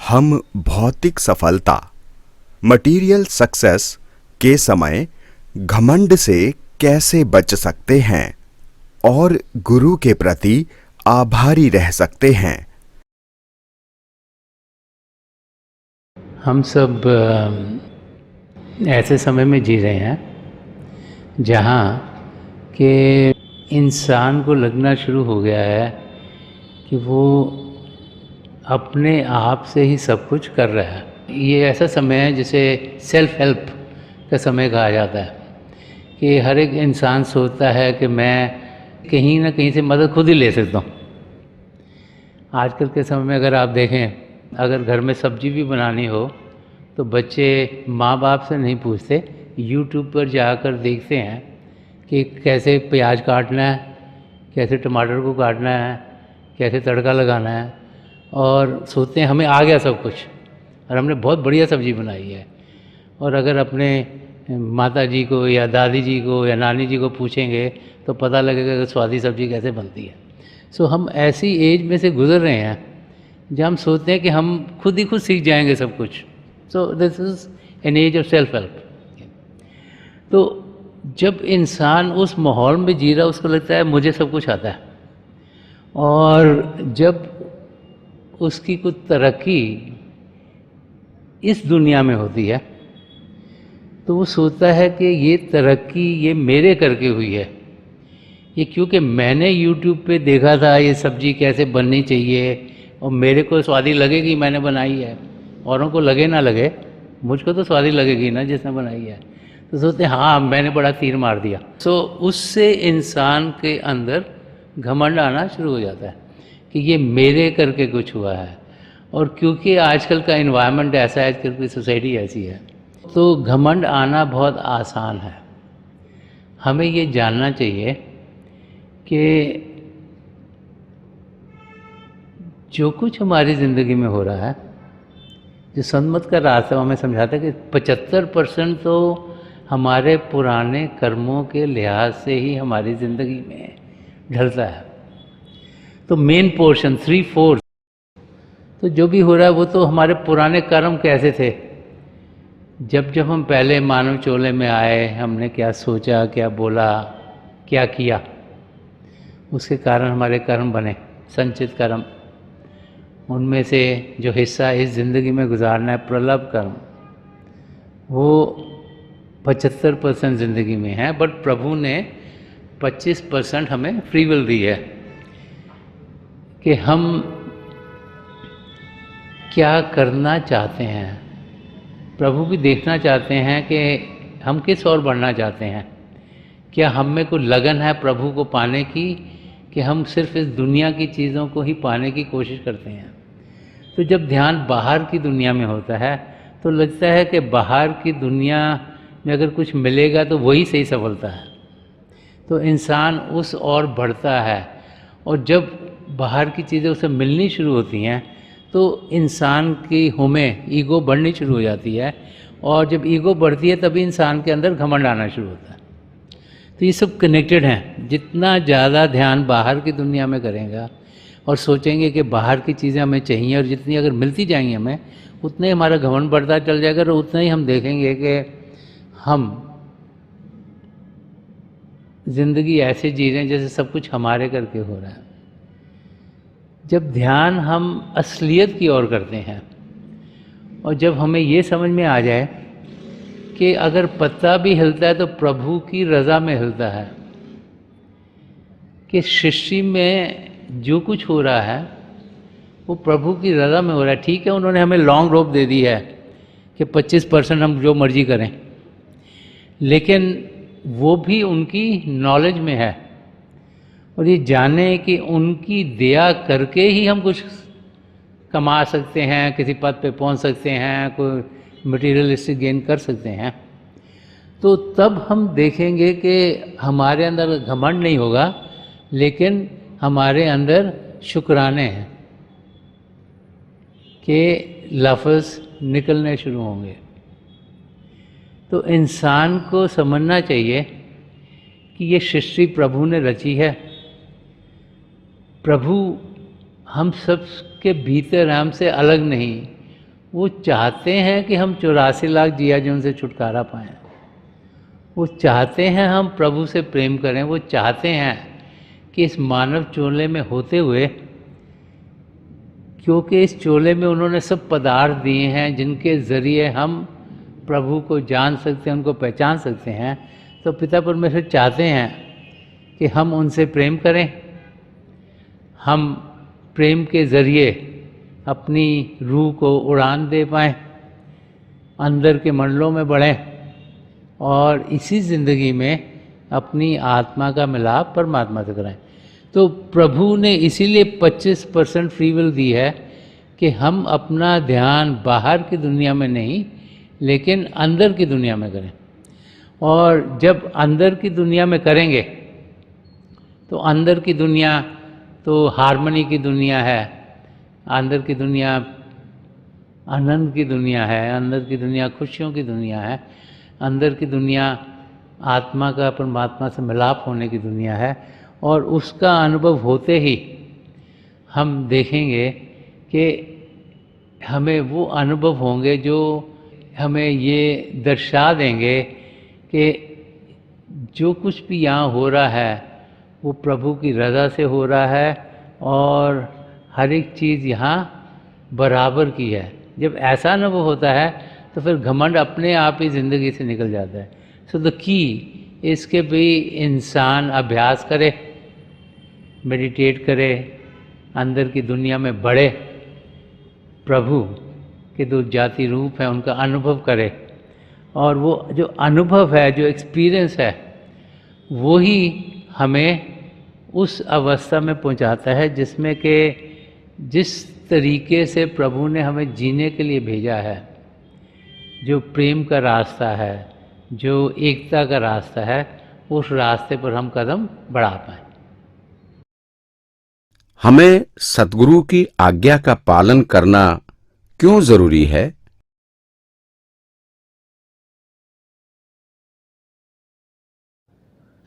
हम भौतिक सफलता मटीरियल सक्सेस के समय घमंड से कैसे बच सकते हैं और गुरु के प्रति आभारी रह सकते हैं। हम सब ऐसे समय में जी रहे हैं जहाँ के इंसान को लगना शुरू हो गया है कि वो अपने आप से ही सब कुछ कर रहा है। ये ऐसा समय है जिसे सेल्फ हेल्प का समय कहा जाता है कि हर एक इंसान सोचता है कि मैं कहीं ना कहीं से मदद खुद ही ले सकता हूँ। आजकल के समय में अगर आप देखें, अगर घर में सब्जी भी बनानी हो तो बच्चे माँ बाप से नहीं पूछते, यूट्यूब पर जाकर देखते हैं कि कैसे प्याज काटना है, कैसे टमाटर को काटना है, कैसे तड़का लगाना है, और सोचते हैं हमें आ गया सब कुछ और हमने बहुत बढ़िया सब्ज़ी बनाई है। और अगर अपने माता जी को या दादी जी को या नानी जी को पूछेंगे तो पता लगेगा कि स्वादी सब्ज़ी कैसे बनती है। सो हम ऐसी एज में से गुज़र रहे हैं जहाँ हम सोचते हैं कि हम खुद ही खुद सीख जाएंगे सब कुछ। So this is an age of self help. तो जब इंसान उस माहौल में जी रहा, उसको लगता है मुझे सब कुछ आता है, और जब उसकी कुछ तरक्की इस दुनिया में होती है तो वो सोचता है कि ये तरक्की ये मेरे करके हुई है, ये क्योंकि मैंने YouTube पे देखा था ये सब्ज़ी कैसे बननी चाहिए और मेरे को स्वादी लगेगी, मैंने बनाई है। औरों को लगे ना लगे, मुझको तो स्वादी लगेगी ना जिसने बनाई है। तो सोचते हैं हाँ मैंने बड़ा तीर मार दिया। सो उससे इंसान के अंदर घमंड आना शुरू हो जाता है कि ये मेरे करके कुछ हुआ है। और क्योंकि आजकल का इन्वायरमेंट ऐसा है, आजकल की सोसाइटी ऐसी है, तो घमंड आना बहुत आसान है। हमें ये जानना चाहिए कि जो कुछ हमारी ज़िंदगी में हो रहा है, जो सन्मत का रास्ता हमें समझाता है कि 75% तो हमारे पुराने कर्मों के लिहाज से ही हमारी ज़िंदगी में ढलता है। तो मेन पोर्शन 3/4 तो जो भी हो रहा है वो तो हमारे पुराने कर्म कैसे थे, जब हम पहले मानव चोले में आए, हमने क्या सोचा, क्या बोला, क्या किया, उसके कारण हमारे कर्म बने, संचित कर्म। उनमें से जो हिस्सा इस ज़िंदगी में गुजारना है, प्रलभ कर्म, वो 75% ज़िंदगी में है। बट प्रभु ने 25% हमें फ्री विल दी है कि हम क्या करना चाहते हैं। प्रभु भी देखना चाहते हैं कि हम किस ओर बढ़ना चाहते हैं। क्या हम में कोई लगन है प्रभु को पाने की, कि हम सिर्फ इस दुनिया की चीज़ों को ही पाने की कोशिश करते हैं। तो जब ध्यान बाहर की दुनिया में होता है तो लगता है कि बाहर की दुनिया में अगर कुछ मिलेगा तो वही सही सफलता है, तो इंसान उस ओर बढ़ता है। और जब बाहर की चीज़ें उसे मिलनी शुरू होती हैं तो इंसान की हमें ईगो बढ़नी शुरू हो जाती है, और जब ईगो बढ़ती है तभी इंसान के अंदर घमंड आना शुरू होता है। तो ये सब कनेक्टेड हैं। जितना ज़्यादा ध्यान बाहर की दुनिया में करेगा और सोचेंगे कि बाहर की चीज़ें हमें चाहिए, और जितनी अगर मिलती जाएंगी हमें, उतना ही हमारा घमंड बढ़ता चल जाएगा, और उतना ही हम देखेंगे कि हम ज़िंदगी ऐसे जी रहे हैं जैसे सब कुछ हमारे करके हो रहा है। जब ध्यान हम असलियत की ओर करते हैं, और जब हमें ये समझ में आ जाए कि अगर पत्ता भी हिलता है तो प्रभु की रज़ा में हिलता है, कि सृष्टि में जो कुछ हो रहा है वो प्रभु की रज़ा में हो रहा है। ठीक है, उन्होंने हमें लॉन्ग रोप दे दी है कि 25% हम जो मर्जी करें, लेकिन वो भी उनकी नॉलेज में है, और ये जाने कि उनकी दया करके ही हम कुछ कमा सकते हैं, किसी पद पे पहुंच सकते हैं, कोई मटेरियलिस्टिक गेन कर सकते हैं। तो तब हम देखेंगे कि हमारे अंदर घमंड नहीं होगा, लेकिन हमारे अंदर शुक्राने हैं कि लफ्ज़ निकलने शुरू होंगे। तो इंसान को समझना चाहिए कि ये सृष्टि प्रभु ने रची है। प्रभु हम सब के भीतर, हमसे अलग नहीं, वो चाहते हैं कि हम 84 लाख जियाजों से छुटकारा पाएं। वो चाहते हैं हम प्रभु से प्रेम करें। वो चाहते हैं कि इस मानव चोले में होते हुए, क्योंकि इस चोले में उन्होंने सब पदार्थ दिए हैं जिनके ज़रिए हम प्रभु को जान सकते हैं, उनको पहचान सकते हैं, तो पिता परमेश्वर चाहते हैं कि हम उनसे प्रेम करें, हम प्रेम के ज़रिए अपनी रूह को उड़ान दे पाएँ, अंदर के मंडलों में बढ़ें और इसी ज़िंदगी में अपनी आत्मा का मिलाप परमात्मा से कराएं। तो प्रभु ने इसीलिए 25% फ्री विल दी है कि हम अपना ध्यान बाहर की दुनिया में नहीं लेकिन अंदर की दुनिया में करें। और जब अंदर की दुनिया में करेंगे तो अंदर की दुनिया तो हार्मनी की दुनिया है, अंदर की दुनिया आनंद की दुनिया है, अंदर की दुनिया खुशियों की दुनिया है, अंदर की दुनिया आत्मा का परमात्मा से मिलाप होने की दुनिया है। और उसका अनुभव होते ही हम देखेंगे कि हमें वो अनुभव होंगे जो हमें ये दर्शा देंगे कि जो कुछ भी यहाँ हो रहा है वो प्रभु की रज़ा से हो रहा है और हर एक चीज़ यहाँ बराबर की है। जब ऐसा अनुभव होता है तो फिर घमंड अपने आप ही ज़िंदगी से निकल जाता है। सो द की इसके भी इंसान अभ्यास करे, मेडिटेट करे, अंदर की दुनिया में बढ़े, प्रभु के जो जाति रूप है उनका अनुभव करे। और वो जो अनुभव है, जो एक्सपीरियंस है, वो ही हमें उस अवस्था में पहुंचाता है जिसमें कि जिस तरीके से प्रभु ने हमें जीने के लिए भेजा है, जो प्रेम का रास्ता है, जो एकता का रास्ता है, उस रास्ते पर हम कदम बढ़ा पाएं। हमें सद्गुरु की आज्ञा का पालन करना क्यों जरूरी है?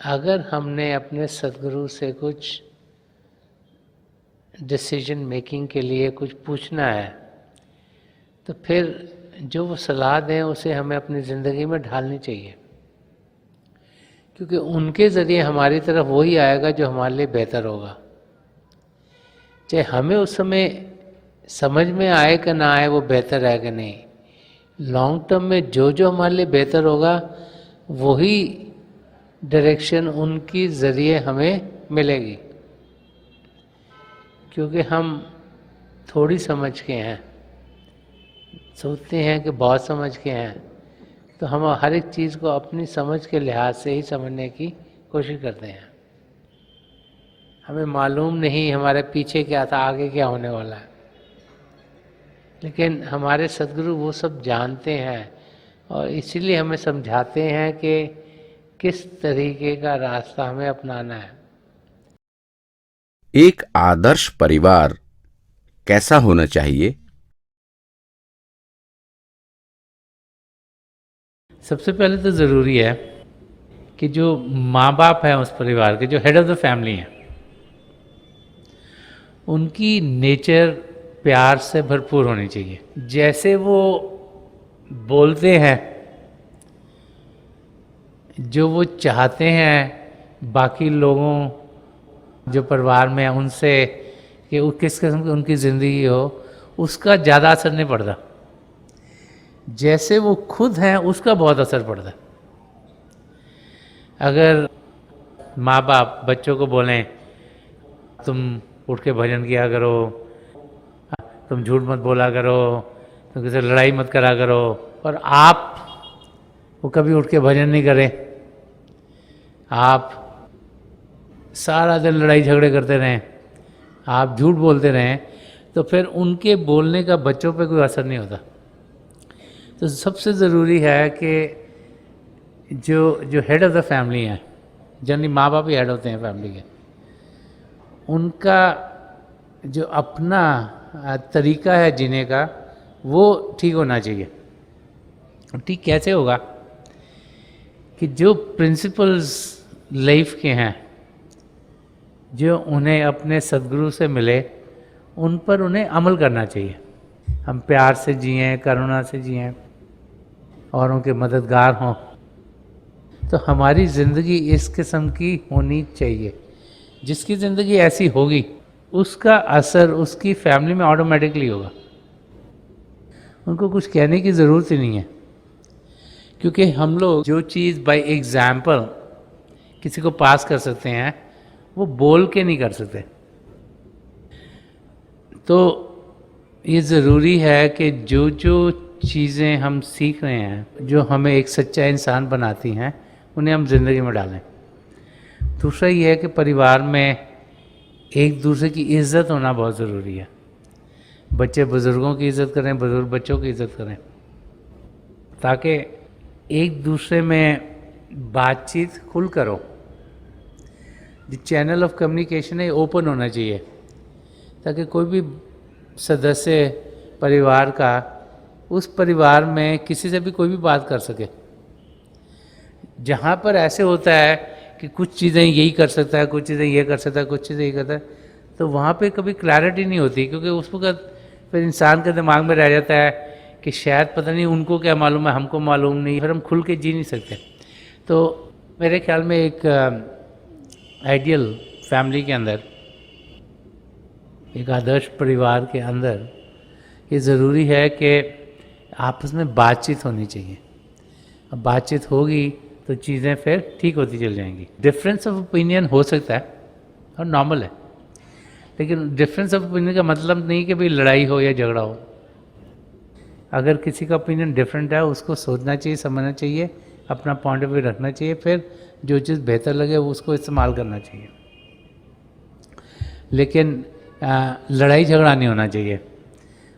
अगर हमने अपने सद्गुरु से कुछ डिसीजन मेकिंग के लिए कुछ पूछना है तो फिर जो वो सलाह दें उसे हमें अपनी ज़िंदगी में ढालनी चाहिए, क्योंकि उनके ज़रिए हमारी तरफ वही आएगा जो हमारे लिए बेहतर होगा। चाहे हमें उस समय समझ में आए कि ना आए वो बेहतर है कि नहीं, लॉन्ग टर्म में जो जो हमारे लिए बेहतर होगा वही डायरेक्शन उनकी ज़रिए हमें मिलेगी। क्योंकि हम थोड़ी समझ के हैं, सोचते हैं कि बहुत समझ के हैं, तो हम हर एक चीज़ को अपनी समझ के लिहाज से ही समझने की कोशिश करते हैं। हमें मालूम नहीं हमारे पीछे क्या था, आगे क्या होने वाला है, लेकिन हमारे सद्गुरु वो सब जानते हैं और इसीलिए हमें समझाते हैं कि किस तरीके का रास्ता हमें अपनाना है। एक आदर्श परिवार कैसा होना चाहिए? सबसे पहले तो ज़रूरी है कि जो माँ बाप हैं उस परिवार के, जो हेड ऑफ़ द फैमिली हैं, उनकी नेचर प्यार से भरपूर होनी चाहिए। जैसे वो बोलते हैं, जो वो चाहते हैं बाकी लोगों जो परिवार में हैं उनसे कि वो किस किस्म की उनकी ज़िंदगी हो, उसका ज़्यादा असर नहीं पड़ता। जैसे वो खुद हैं उसका बहुत असर पड़ता है। अगर माँ बाप बच्चों को बोलें तुम उठ के भजन किया करो, तुम झूठ मत बोला करो, तुम किसी से लड़ाई मत करा करो, और आप वो कभी उठ के भजन नहीं करें, आप सारा दिन लड़ाई झगड़े करते रहें, आप झूठ बोलते रहें, तो फिर उनके बोलने का बच्चों पे कोई असर नहीं होता। तो सबसे ज़रूरी है कि जो हेड ऑफ़ द फैमिली हैं, जनरली माँ बाप ही हेड होते हैं फैमिली के, उनका जो अपना तरीका है जीने का वो ठीक होना चाहिए। ठीक कैसे होगा कि जो प्रिंसिपल्स लाइफ के हैं, जो उन्हें अपने सद्गुरु से मिले, उन पर उन्हें अमल करना चाहिए। हम प्यार से जिएं, करुणा से जिएं, औरों के मददगार हों, तो हमारी ज़िंदगी इस किस्म की होनी चाहिए। जिसकी ज़िंदगी ऐसी होगी उसका असर उसकी फैमिली में ऑटोमेटिकली होगा। उनको कुछ कहने की ज़रूरत ही नहीं है, क्योंकि हम लोग जो चीज़ बाय एग्जाम्पल किसी को पास कर सकते हैं वो बोल के नहीं कर सकते। तो ये ज़रूरी है कि जो जो चीज़ें हम सीख रहे हैं, जो हमें एक सच्चा इंसान बनाती हैं, उन्हें हम ज़िंदगी में डालें। दूसरा ये है कि परिवार में एक दूसरे की इज़्ज़त होना बहुत ज़रूरी है। बच्चे बुज़ुर्गों की इज़्ज़त करें, बुज़ुर्ग बच्चों की इज़्ज़त करें, ताकि एक दूसरे में बातचीत खुल करो। द चैनल ऑफ कम्युनिकेशन है ओपन होना चाहिए, ताकि कोई भी सदस्य परिवार का उस परिवार में किसी से भी कोई भी बात कर सके। जहाँ पर ऐसे होता है कि कुछ चीज़ें यही कर सकता है, कुछ चीज़ें ये कर सकता है, कुछ चीज़ें ये करता है, तो वहाँ पे कभी क्लैरिटी नहीं होती, क्योंकि उस वक्त फिर इंसान के दिमाग में रह जाता है कि शायद पता नहीं उनको क्या मालूम है, हमको मालूम नहीं, फिर हम खुल के जी नहीं सकते। तो मेरे ख्याल में एक आइडियल फैमिली के अंदर, एक आदर्श परिवार के अंदर ये ज़रूरी है कि आपस में बातचीत होनी चाहिए। अब बातचीत होगी तो चीज़ें फिर ठीक होती चल जाएंगी। डिफरेंस ऑफ ओपिनियन हो सकता है और नॉर्मल है, लेकिन डिफरेंस ऑफ ओपिनियन का मतलब नहीं कि भाई लड़ाई हो या झगड़ा हो। अगर किसी का ओपिनियन डिफरेंट है उसको सोचना चाहिए, समझना चाहिए, अपना पॉइंट ऑफ व्यू रखना चाहिए, फिर जो चीज़ बेहतर लगे वो उसको इस्तेमाल करना चाहिए। लेकिन लड़ाई झगड़ा नहीं होना चाहिए,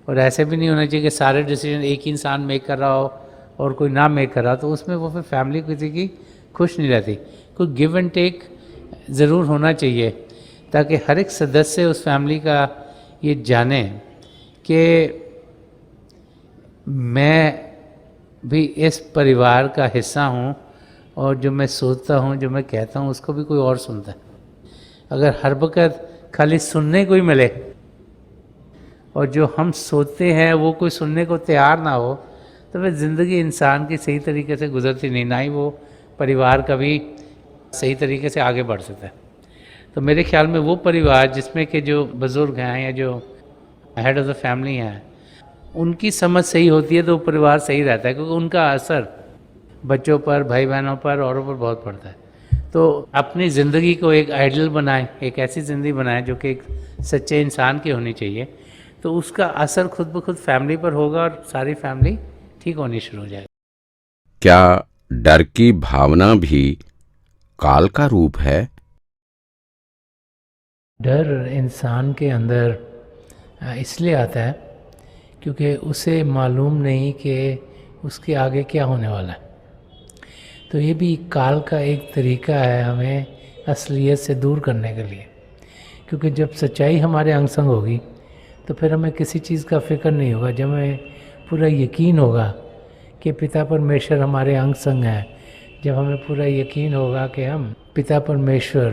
और ऐसे भी नहीं होना चाहिए कि सारे डिसीजन एक ही इंसान मेक कर रहा हो और कोई ना मेक कर रहा, तो उसमें वो फिर फैमिली किसी की खुश नहीं रहती। कोई गिव एंड टेक ज़रूर होना चाहिए, ताकि हर एक सदस्य उस फैमिली का ये जाने कि मैं भी इस परिवार का हिस्सा हूँ, और जो मैं सोचता हूँ, जो मैं कहता हूँ, उसको भी कोई और सुनता है। अगर हर वक्त खाली सुनने को ही मिले और जो हम सोचते हैं वो कोई सुनने को तैयार ना हो, तो फिर ज़िंदगी इंसान की सही तरीके से गुजरती नहीं, ना ही वो परिवार कभी सही तरीके से आगे बढ़ सकता है। तो मेरे ख्याल में वो परिवार जिसमें कि जो बुज़ुर्ग हैं या जो हेड ऑफ़ द फैमिली हैं, उनकी समझ सही होती है तो वो परिवार सही रहता है, क्योंकि उनका असर बच्चों पर, भाई बहनों पर, औरों पर बहुत पड़ता है। तो अपनी ज़िंदगी को एक आइडियल बनाएं, एक ऐसी ज़िंदगी बनाएं जो कि एक सच्चे इंसान की होनी चाहिए, तो उसका असर खुद ब खुद फैमिली पर होगा और सारी फैमिली ठीक होनी शुरू हो जाएगी। क्या डर की भावना भी काल का रूप है? डर इंसान के अंदर इसलिए आता है क्योंकि उसे मालूम नहीं कि उसके आगे क्या होने वाला है। तो ये भी काल का एक तरीका है हमें असलियत से दूर करने के लिए, क्योंकि जब सच्चाई हमारे अंग संग होगी तो फिर हमें किसी चीज़ का फ़िक्र नहीं होगा। जब हमें पूरा यकीन होगा कि पिता परमेश्वर हमारे अंग संग हैं, जब हमें पूरा यकीन होगा कि हम पिता परमेश्वर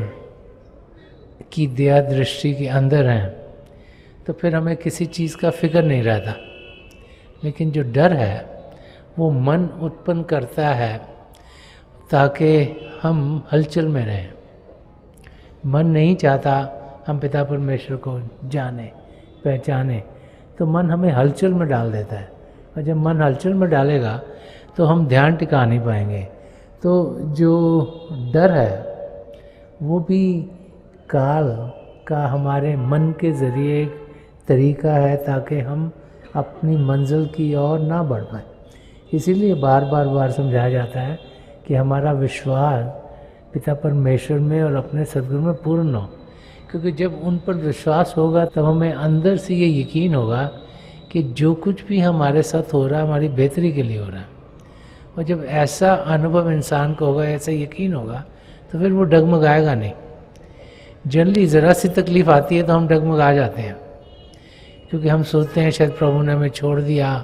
की दया दृष्टि के अंदर हैं, तो फिर हमें किसी चीज़ का फ़िक्र नहीं रहता। लेकिन जो डर है वो मन उत्पन्न करता है ताकि हम हलचल में रहें। मन नहीं चाहता हम पिता परमेश्वर को जाने, पहचाने, तो मन हमें हलचल में डाल देता है, और जब मन हलचल में डालेगा तो हम ध्यान टिका नहीं पाएंगे। तो जो डर है वो भी काल का हमारे मन के ज़रिए एक तरीका है ताकि हम अपनी मंजिल की ओर ना बढ़ पाएँ। इसीलिए बार बार समझाया जाता है कि हमारा विश्वास पिता परमेश्वर में और अपने सद्गुरु में पूर्ण हो, क्योंकि जब उन पर विश्वास होगा तब हमें अंदर से ये यकीन होगा कि जो कुछ भी हमारे साथ हो रहा है हमारी बेहतरी के लिए हो रहा है। और जब ऐसा अनुभव इंसान को होगा, ऐसा यकीन होगा, तो फिर वो डगमगाएगा नहीं। जनरली ज़रा सी तकलीफ़ आती है तो हम डगमगा जाते हैं, क्योंकि हम सोचते हैं शायद प्रभु ने हमें छोड़ दिया,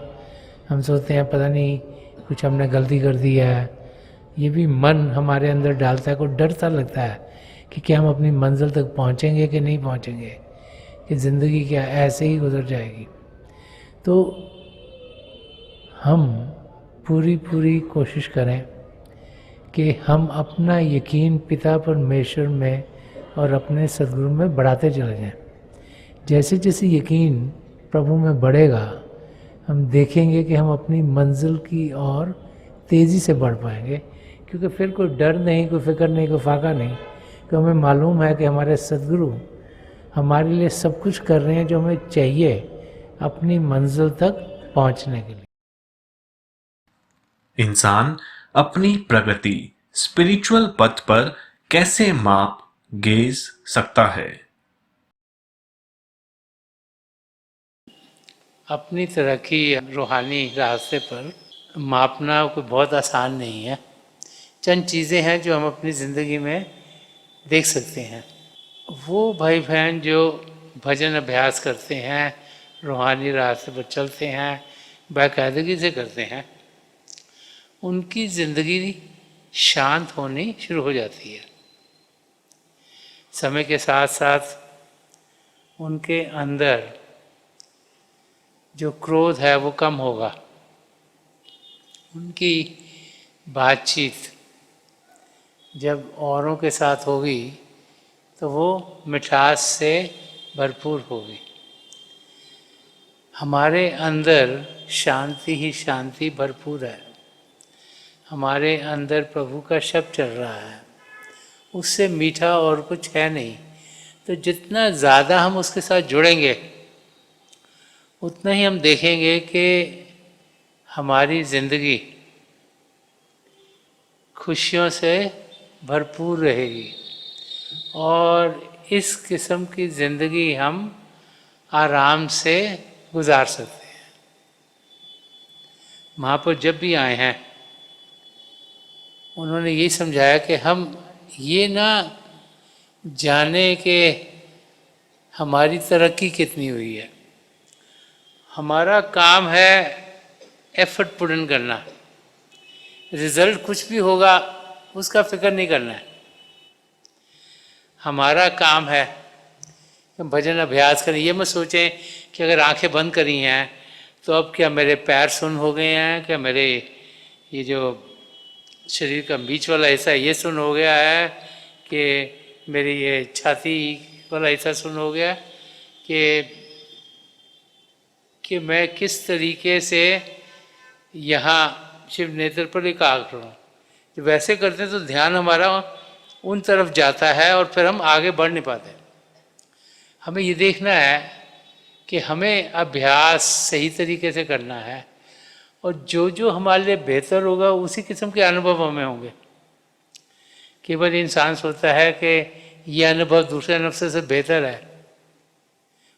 हम सोचते हैं पता नहीं कुछ हमने गलती कर दी है। ये भी मन हमारे अंदर डालता है, को डर सा लगता है कि क्या हम अपनी मंजिल तक पहुंचेंगे कि नहीं पहुंचेंगे, कि ज़िंदगी क्या ऐसे ही गुजर जाएगी। तो हम पूरी कोशिश करें कि हम अपना यकीन पिता परमेश्वर में और अपने सद्गुरु में बढ़ाते चले जाएं। जैसे जैसे यकीन प्रभु में बढ़ेगा, हम देखेंगे कि हम अपनी मंजिल की ओर तेज़ी से बढ़ पाएंगे, क्योंकि फिर कोई डर नहीं, कोई फिक्र नहीं, कोई फाका नहीं, क्योंकि हमें मालूम है कि हमारे सद्गुरु हमारे लिए सब कुछ कर रहे हैं जो हमें चाहिए अपनी मंजिल तक पहुंचने के लिए। इंसान अपनी प्रगति स्पिरिचुअल पथ पर कैसे माप गेज सकता है? अपनी तरक्की रूहानी रास्ते पर मापना कोई बहुत आसान नहीं है। चंद चीज़ें हैं जो हम अपनी ज़िंदगी में देख सकते हैं। वो भाई बहन जो भजन अभ्यास करते हैं, रूहानी रास्ते पर चलते हैं, बाकायदगी से करते हैं, उनकी ज़िंदगी शांत होनी शुरू हो जाती है। समय के साथ साथ उनके अंदर जो क्रोध है वो कम होगा, उनकी बातचीत जब औरों के साथ होगी तो वो मिठास से भरपूर होगी। हमारे अंदर शांति ही शांति भरपूर है। हमारे अंदर प्रभु का शब्द चल रहा है, उससे मीठा और कुछ है नहीं। तो जितना ज़्यादा हम उसके साथ जुड़ेंगे उतना ही हम देखेंगे कि हमारी ज़िंदगी खुशियों से भरपूर रहेगी और इस किस्म की ज़िंदगी हम आराम से गुजार सकते हैं। महापुरुष जब भी आए हैं उन्होंने यही समझाया कि हम ये ना जाने कि हमारी तरक्की कितनी हुई है। हमारा काम है एफर्ट पुट इन करना, रिजल्ट कुछ भी होगा उसका फिक्र नहीं करना है। हमारा काम है भजन अभ्यास करें। ये मत सोचें कि अगर आंखें बंद करी हैं तो अब क्या मेरे पैर सुन्न हो गए हैं, क्या मेरे ये जो शरीर का बीच वाला हिस्सा ये सुन्न हो गया है, कि मेरी ये छाती वाला हिस्सा सुन्न हो गया, कि मैं किस तरीके से यहाँ शिव नेत्र पर एकाग्र हूँ। जब वैसे करते हैं तो ध्यान हमारा उन तरफ जाता है और फिर हम आगे बढ़ नहीं पाते। हमें ये देखना है कि हमें अभ्यास सही तरीके से करना है और जो जो हमारे लिए बेहतर होगा उसी किस्म के अनुभव हमें होंगे। केवल इंसान सोचता है कि ये अनुभव दूसरे अनुभव से बेहतर है,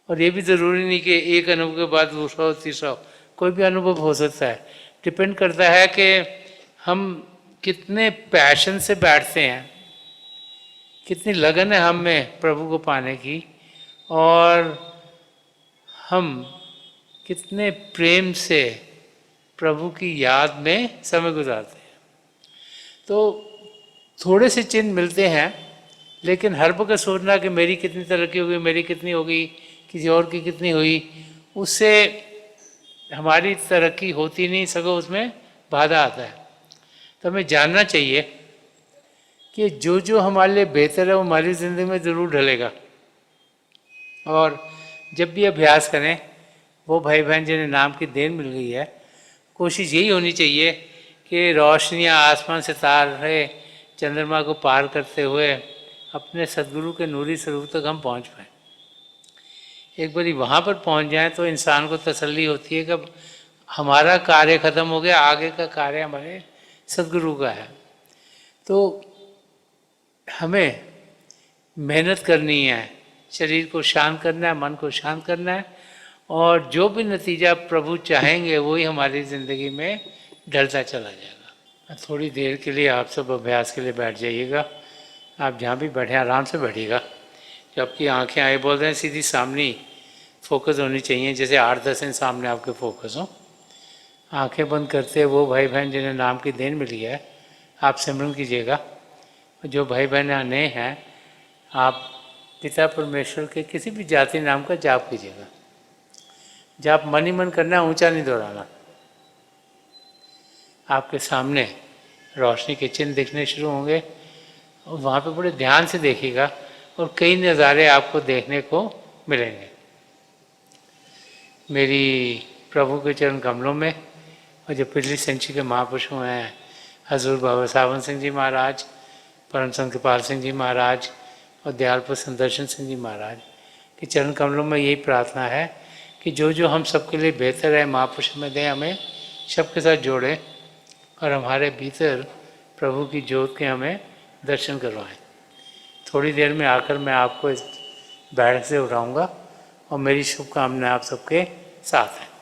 और ये भी ज़रूरी नहीं कि एक अनुभव के बाद दूसरा हो तीसरा हो, कोई भी अनुभव हो सकता है। डिपेंड करता है कि हम कितने पैशन से बैठते हैं, कितनी लगन है हम में प्रभु को पाने की, और हम कितने प्रेम से प्रभु की याद में समय गुजारते हैं। तो थोड़े से चिन्ह मिलते हैं, लेकिन हर वक्त सोचना कि मेरी कितनी तरक्की होगी, मेरी कितनी होगी, किसी और की कितनी हुई, उससे हमारी तरक्की होती नहीं, सगों उसमें बाधा आता है। तो हमें जानना चाहिए कि जो जो हमारे लिए बेहतर है वो हमारी ज़िंदगी में ज़रूर ढलेगा। और जब भी अभ्यास करें, वो भाई बहन जिन्हें नाम की देन मिल गई है, कोशिश यही होनी चाहिए कि रोशनियाँ आसमान से तारे चंद्रमा को पार करते हुए अपने सद्गुरु के नूरी स्वरूप तक हम पहुँच पाएँ। एक बारी वहाँ पर पहुँच जाएं तो इंसान को तसल्ली होती है कि हमारा कार्य ख़त्म हो गया, आगे का कार्य हमारे सद्गुरु का है। तो हमें मेहनत करनी है, शरीर को शांत करना है, मन को शांत करना है, और जो भी नतीजा प्रभु चाहेंगे वही हमारी ज़िंदगी में ढलता चला जाएगा। थोड़ी देर के लिए आप सब अभ्यास के लिए बैठ जाइएगा। आप जहाँ भी बैठे आराम से बैठिएगा। जो आपकी आंखें आए बोल रहे हैं सीधी सामने फोकस होनी चाहिए, जैसे 8-10 दिन सामने आपके फोकस हो। आंखें बंद करते वो भाई बहन जिन्हें नाम की देन मिली है आप सिमरन कीजिएगा। जो भाई बहन यहाँ नए हैं, आप पिता परमेश्वर के किसी भी जाति नाम का जाप कीजिएगा। जब मन ही मन करना है, ऊंचा नहीं दोहराना। आपके सामने रोशनी के चिन्ह दिखने शुरू होंगे और वहाँ पे बड़े ध्यान से देखिएगा और कई नज़ारे आपको देखने को मिलेंगे। मेरी प्रभु के चरण कमलों में और जो पिछली सेंचुरी के महापुरुष हुए हैं, हजूर बाबा सावन सिंह जी महाराज, परम संत कृपाल सिंह जी महाराज और दयालपुर सुदर्शन सिंह जी महाराज के चरण कमलों में यही प्रार्थना है कि जो जो हम सबके लिए बेहतर है महापुरुष में दें, हमें सबके साथ जोड़े और हमारे भीतर प्रभु की ज्योत के हमें दर्शन करवाएं। थोड़ी देर में आकर मैं आपको इस बैठक से उठाऊंगा और मेरी शुभकामनाएं आप सबके साथ हैं।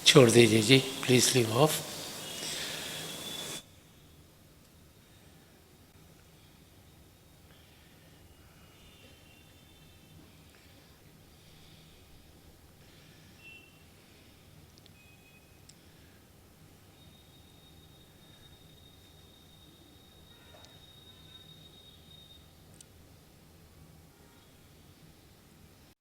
छोड़ दीजिए जी, प्लीज़ लीव ऑफ।